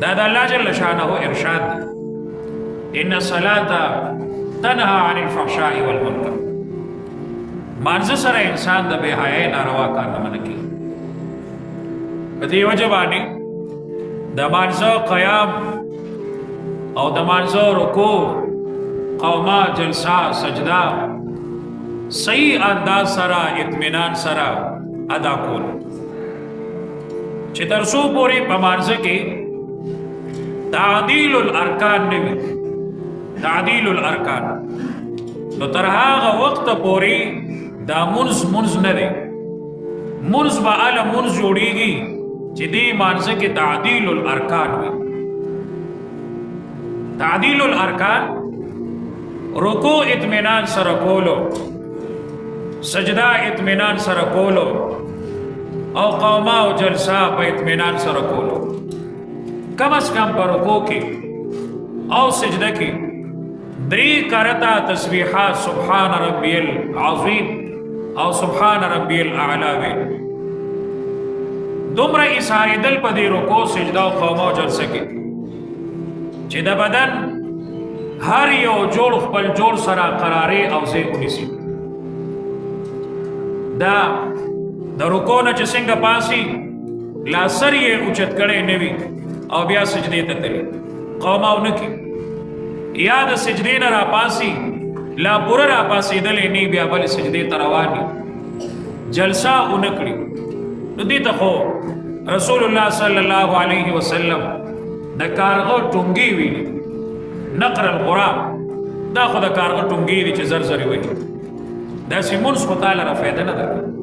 دا د الله جل شانه ارشاد دی. ان الصلاة تنهى عن الفحشاء والمنکر. مانځه سره انسان د بے حیاي ناروا کار نه منع کوي. په دې وجه باندې د مانځه قیام او د مانځه رکوع، قوما، جلسه، سجده صحیح انداز سره اطمینان سره ادا کول، چې تر څو پورې په مانځه کې تعدیل الارکان نه وي. تعدیل الارکان نو تر هغه وخت پورې دا منځ نه دی. منځ به هله منځ جوړېږي چې دې مانځه کې تعدیل الارکان وي. تعدیل الارکان رکوع اطمینان سره کولو، سجده اطمینان سره کولو، او قوما او جلسه په اطمینان سره کولو. کم از کم په رکوع کې او سجده کې 3 کرتا تسبیحات سبحان ربی العظیم او سبحان ربی الاعلی وی. دومره ایثارېدل په دې رکوع، سجده او قوما او جلسه کې چې د بدن هر یو جوړ خپل جوړ سره قرارې او ځای ونیسي. دا د رکوع نه چې څنګه پاسي لا سر یې اوچت کړی نه وي او بیا سجدې ته تلي، قوما ونه کړي، یا د سجدې نه را پاسي لا پوره را پاسېدلی نه بیا بلې سجدې ته روان وي، جلسه ونه کړي. نو دې ته خو رسول الله صلی الله علیه وسلم د کارغه ټونګې ویلي، نقر الغراب، دا خو د کارغه ټونګې دي چې زر زر وي. داسې منځ خو تعالی را فایده نه درکوي.